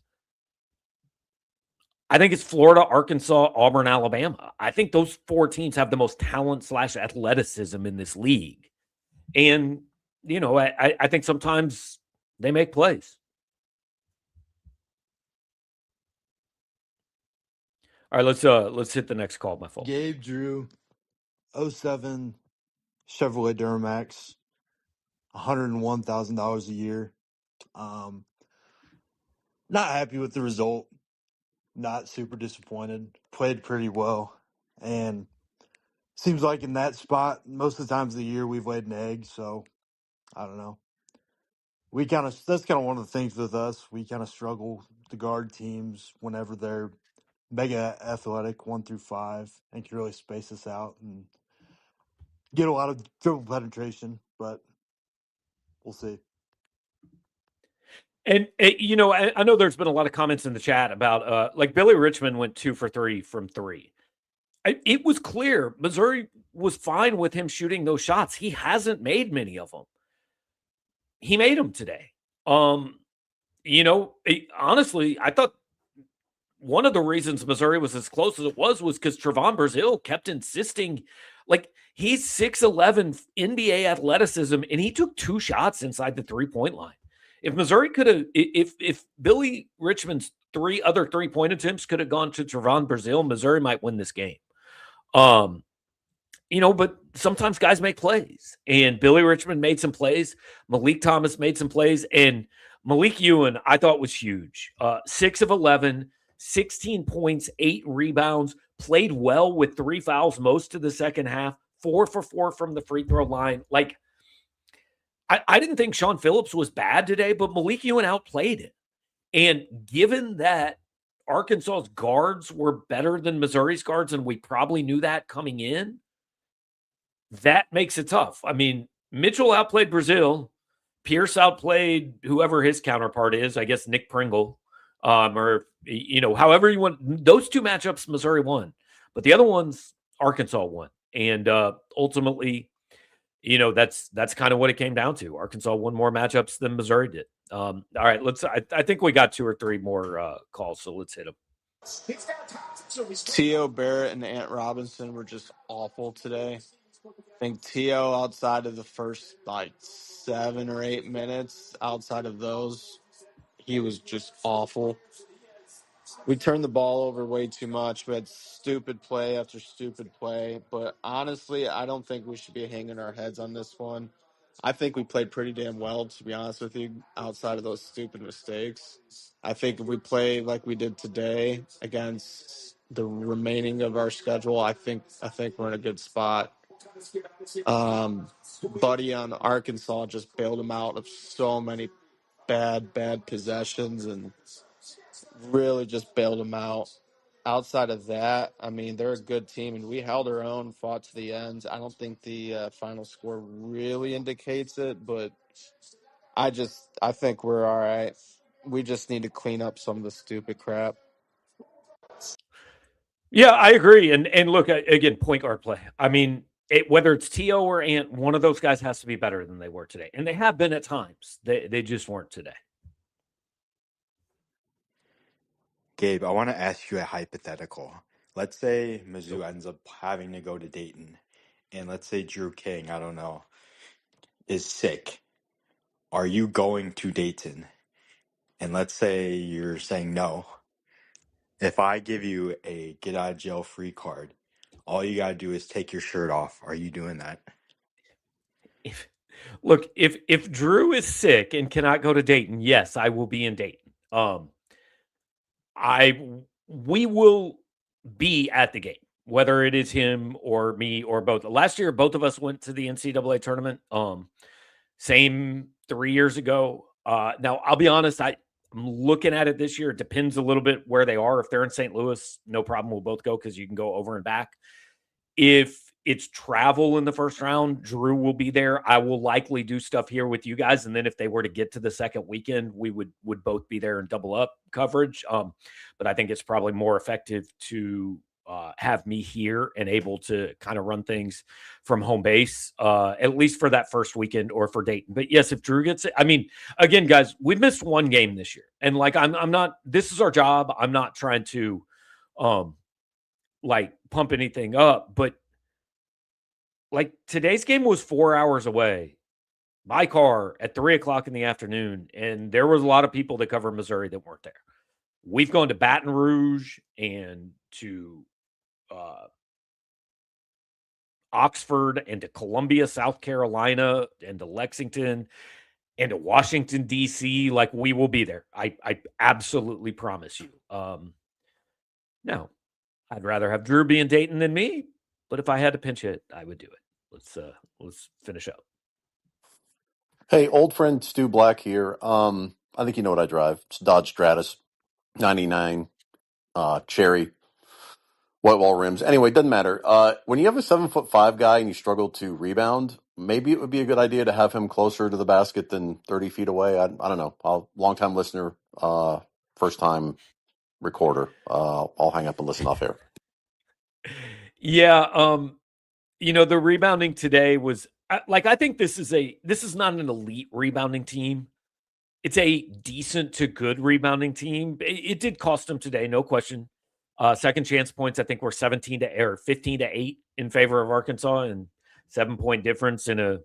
A: I think it's Florida, Arkansas, Auburn, Alabama. I think those 4 teams have the most talent / athleticism in this league. And, I think sometimes they make plays. All right, let's hit the next call, my fault.
E: Gabe Drew, 07 Chevrolet Duramax, $101,000 a year. Not happy with the result. Not super disappointed. Played pretty well. And seems like in that spot, most of the times of the year, we've laid an egg. So, I don't know. That's kind of one of the things with us. We kind of struggle to guard teams whenever they're mega athletic, 1 through 5, and can really space us out and get a lot of dribble penetration. But we'll see.
A: And I know there's been a lot of comments in the chat about like Billy Richmond went 2 for 3 from 3. It was clear Missouri was fine with him shooting those shots. He hasn't made many of them. He made them today. Honestly, I thought one of the reasons Missouri was as close as it was because Trevon Brazile kept insisting, like, he's 6'11", NBA athleticism, and he took 2 shots inside the 3-point line. If Missouri could have, if Billy Richmond's 3 other 3-point attempts could have gone to Trevon Brazile, Missouri might win this game. But sometimes guys make plays, and Billy Richmond made some plays. Malik Thomas made some plays, and Malik Ewan, I thought, was huge. 6 of 11, 16 points, 8 rebounds, played well with 3 fouls most of the second half, 4 for 4 from the free throw line. Like, I didn't think Sean Phillips was bad today, but Malik Ewan outplayed it. And given that Arkansas's guards were better than Missouri's guards, and we probably knew that coming in, that makes it tough. I mean, Mitchell outplayed Brazile. Pierce outplayed whoever his counterpart is, I guess Nick Pringle, or, however you want. Those 2 matchups, Missouri won. But the other ones, Arkansas won. And ultimately, that's kind of what it came down to. Arkansas won more matchups than Missouri did. All right, I think we got 2 or 3 more calls, so let's hit them.
E: T.O. Barrett and Ant Robinson were just awful today. I think T.O. outside of the first 7 or 8 minutes, outside of those, he was just awful. We turned the ball over way too much. We had stupid play after stupid play. But honestly, I don't think we should be hanging our heads on this one. I think we played pretty damn well, to be honest with you, outside of those stupid mistakes. I think if we play like we did today against the remaining of our schedule, I think we're in a good spot. Buddy on Arkansas just bailed him out of so many bad possessions and really just bailed him out. Outside of that, I mean, they're a good team, and we held our own, fought to the end. I don't think the final score really indicates it, but I think we're all right. We just need to clean up some of the stupid crap.
A: Yeah, I agree. And look, again, point guard play. I mean, whether it's T.O. or Ant, one of those guys has to be better than they were today. And they have been at times. They just weren't today.
H: Gabe, I want to ask you a hypothetical. Let's say Mizzou ends up having to go to Dayton, and let's say Drew King, I don't know, is sick. Are you going to Dayton? And let's say you're saying no. If I give you a get out of jail free card, all you got to do is take your shirt off. Are you doing that?
A: If Drew is sick and cannot go to Dayton, yes, I will be in Dayton. We will be at the game, whether it is him or me or both. Last year, both of us went to the NCAA tournament. Same 3 years ago. Now, I'll be honest, I'm looking at it this year. It depends a little bit where they are. If they're in St. Louis, no problem. We'll both go because you can go over and back. If it's travel in the first round, Drew will be there. I will likely do stuff here with you guys. And then if they were to get to the second weekend, we would both be there and double up coverage. But I think it's probably more effective to have me here and able to kind of run things from home base, at least for that first weekend or for Dayton. But yes, if Drew gets it, I mean, again, guys, we've missed 1 game this year. And like, I'm not, this is our job. I'm not trying to, pump anything up, but like today's game was 4 hours away by car at 3:00 in the afternoon. And there was a lot of people that cover Missouri that weren't there. We've gone to Baton Rouge and to Oxford and to Columbia, South Carolina, and to Lexington and to Washington, D.C., like we will be there. I absolutely promise you. Now, I'd rather have Drew be in Dayton than me, but if I had to pinch hit, I would do it. Let's finish up.
I: Hey, old friend Stu Black here. I think you know what I drive. It's a Dodge Stratus, 99, cherry, white wall rims. Anyway, doesn't matter. When you have a 7'5" guy and you struggle to rebound, maybe it would be a good idea to have him closer to the basket than 30 feet away. I don't know. Long time listener, first time recorder. I'll hang up and listen off air.
A: Yeah, the rebounding today was I think this is not an elite rebounding team. It's a decent to good rebounding team. It did cost them today, no question. Second chance points, I think, were 15 to 8 in favor of Arkansas, and 7-point difference in a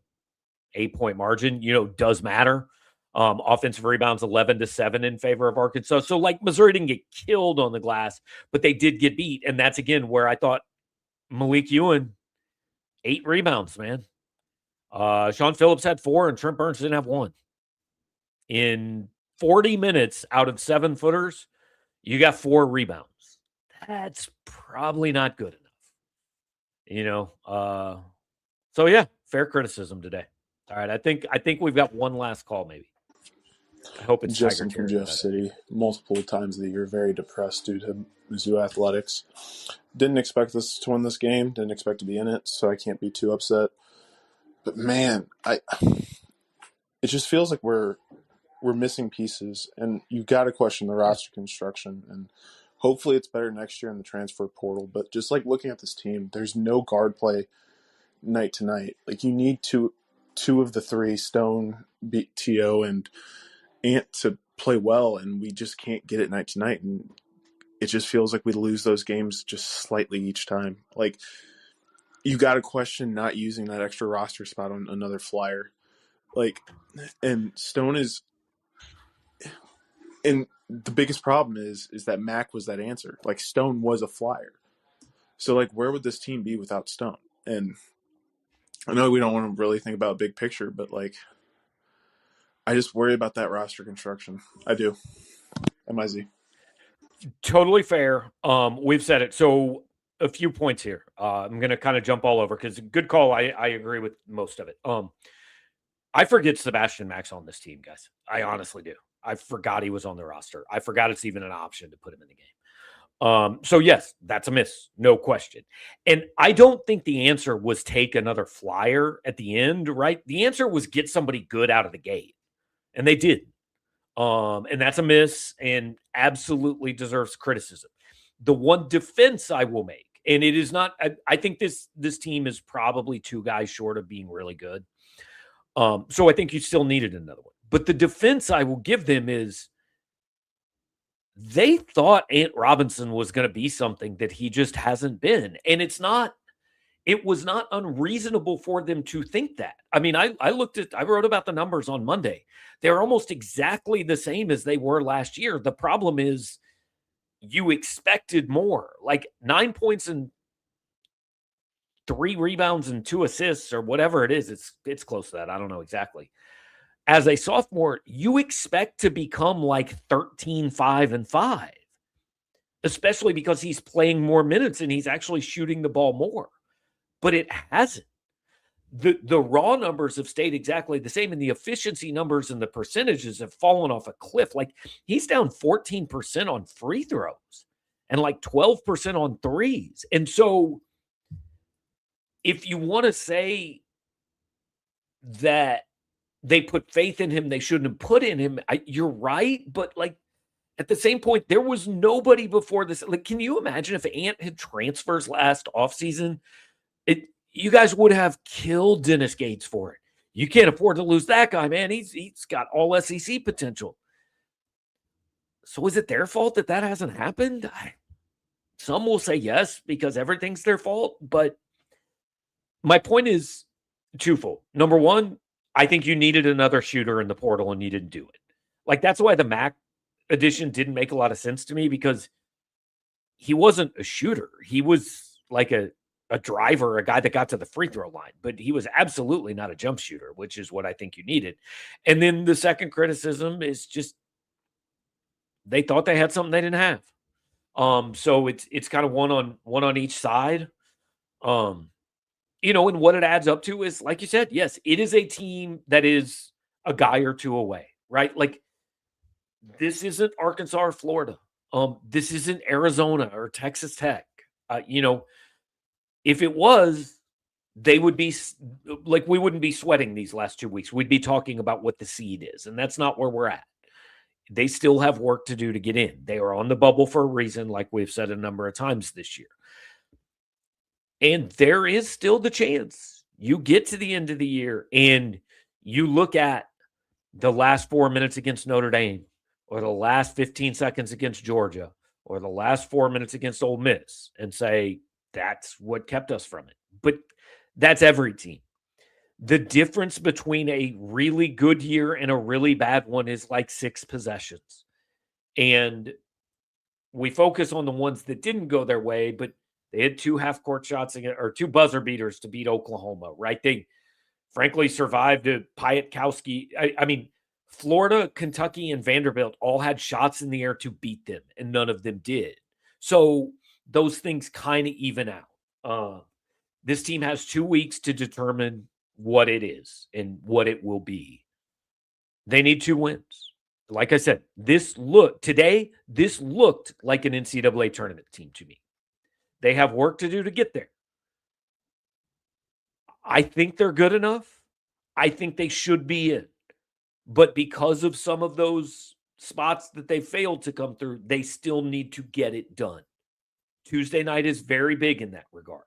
A: 8-point margin, does matter. Offensive rebounds 11 to 7 in favor of Arkansas. So Missouri didn't get killed on the glass, but they did get beat. And that's again where I thought Malik Ewan, 8 rebounds, man. Sean Phillips had 4 and Trent Burns didn't have 1. In 40 minutes out of 7-footers, you got 4 rebounds. That's probably not good enough. So yeah, fair criticism today. All right, I think we've got one last call maybe. I hope it's
J: Justin
A: Tiger
J: from
A: Terry,
J: Jeff City. Multiple times of the year, very depressed due to Mizzou athletics. Didn't expect us to win this game. Didn't expect to be in it, so I can't be too upset. But man, it just feels like we're missing pieces, and you've got to question the roster construction. And hopefully, it's better next year in the transfer portal. But just looking at this team, there's no guard play night to night. You need two of the 3, Stone, T.O., and Ant, to play well, and we just can't get it night to night. And it just feels like we lose those games just slightly each time. You got to question not using that extra roster spot on another flyer. And Stone is, and the biggest problem is that Mac was that answer. Stone was a flyer. So where would this team be without Stone? And I know we don't want to really think about big picture, but I just worry about that roster construction. I do. MIZ.
A: Totally fair. We've said it. So a few points here. I'm going to kind of jump all over because good call. I agree with most of it. I forget Sebastian Mack's on this team, guys. I honestly do. I forgot he was on the roster. I forgot it's even an option to put him in the game. So yes, that's a miss, no question. And I don't think the answer was take another flyer at the end, right? The answer was get somebody good out of the gate, and they did. And that's a miss and absolutely deserves criticism. The one defense I will make, and it is not, I think this team is probably 2 guys short of being really good. So I think you still needed another one. But the defense I will give them is they thought Ant Robinson was going to be something that he just hasn't been. And it was not unreasonable for them to think that. I mean, I wrote about the numbers on Monday. They're almost exactly the same as they were last year. The problem is you expected more, 9 points and 3 rebounds and 2 assists or whatever it is. It's close to that. I don't know exactly. As a sophomore, you expect to become 13, 5, and 5, especially because he's playing more minutes and he's actually shooting the ball more. But it hasn't. The raw numbers have stayed exactly the same, and the efficiency numbers and the percentages have fallen off a cliff. He's down 14% on free throws and 12% on threes. And so if you want to say that they put faith in him, they shouldn't have put in him, you're right. But at the same point, there was nobody before this. Can you imagine if Ant had transfers last offseason? You guys would have killed Dennis Gates for it. You can't afford to lose that guy, man. He's got all SEC potential. So is it their fault that hasn't happened? Some will say yes, because everything's their fault. But my point is twofold. Number one, I think you needed another shooter in the portal and you didn't do it. That's why the Mac addition didn't make a lot of sense to me, because he wasn't a shooter. He was like a driver, a guy that got to the free throw line, but he was absolutely not a jump shooter, which is what I think you needed. And then the second criticism is just they thought they had something they didn't have. So it's kind of one on each side. And what it adds up to is, like you said, yes, it is a team that is a guy or two away, right? Like, this isn't Arkansas or Florida. This isn't Arizona or Texas Tech. If it was, they would be like, we wouldn't be sweating these last 2 weeks. We'd be talking about what the seed is, and that's not where we're at. They still have work to do to get in. They are on the bubble for a reason, like we've said a number of times this year. And there is still the chance you get to the end of the year and you look at the last 4 minutes against Notre Dame, or the last 15 seconds against Georgia, or the last 4 minutes against Ole Miss, and say, that's what kept us from it. But that's every team. The difference between a really good year and a really bad one is like 6 possessions. And we focus on the ones that didn't go their way, but they had 2 half-court shots or 2 buzzer beaters to beat Oklahoma, right? They frankly survived a Piatkowski. I mean, Florida, Kentucky, and Vanderbilt all had shots in the air to beat them, and none of them did. So those things kind of even out. This team has 2 weeks to determine what it is and what it will be. They need 2 wins. Like I said, this looked like an NCAA tournament team to me. They have work to do to get there. I think they're good enough. I think they should be in. But because of some of those spots that they failed to come through, they still need to get it done. Tuesday night is very big in that regard.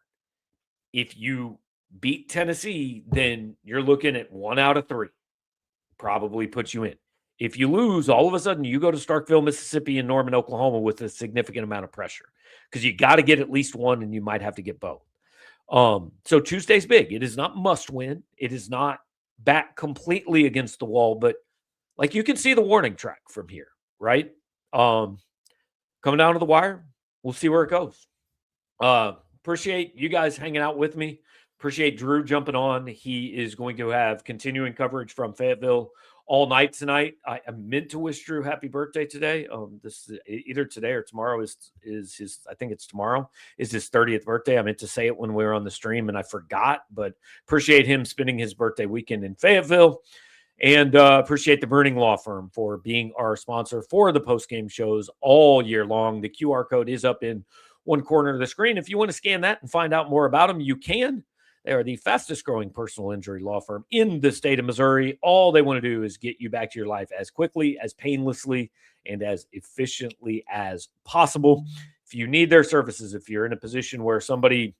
A: If you beat Tennessee, then you're looking at 1 out of 3. Probably puts you in. If you lose, all of a sudden you go to Starkville, Mississippi, and Norman, Oklahoma with a significant amount of pressure, because you got to get at least one, and you might have to get both. So Tuesday's big. It is not must win. It is not back completely against the wall, but like, you can see the warning track from here, right? Coming down to the wire, we'll see where it goes. Appreciate you guys hanging out with me. Appreciate Drew jumping on. He is going to have continuing coverage from Fayetteville all night tonight. I meant to wish Drew happy birthday today. This is either today or tomorrow is his, I think it's tomorrow, is his 30th birthday. I meant to say it when we were on the stream and I forgot, but appreciate him spending his birthday weekend in Fayetteville, and appreciate the Bruning Law Firm for being our sponsor for the post-game shows all year long. The QR code is up in one corner of the screen. If you want to scan that and find out more about them, you can. They are the fastest growing personal injury law firm in the state of Missouri. All they want to do is get you back to your life as quickly, as painlessly, and as efficiently as possible. If you need their services, if you're in a position where somebody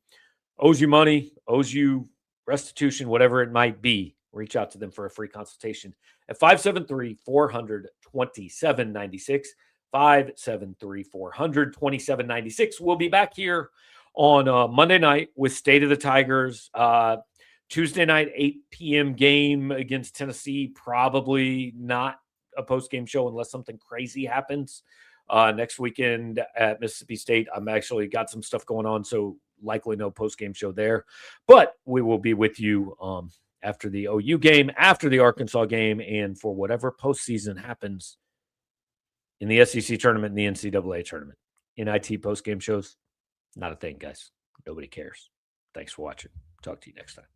A: owes you money, owes you restitution, whatever it might be, reach out to them for a free consultation at 573-400-2796. 573-400-2796. We'll be back here on Monday night with State of the Tigers. Tuesday night, 8 p.m. game against Tennessee. Probably not a post-game show unless something crazy happens. Next weekend at Mississippi State, I'm actually got some stuff going on, so likely no post-game show there. But we will be with you after the OU game, after the Arkansas game, and for whatever postseason happens in the SEC tournament and the NCAA tournament. NIT post-game shows, not a thing, guys. Nobody cares. Thanks for watching. Talk to you next time.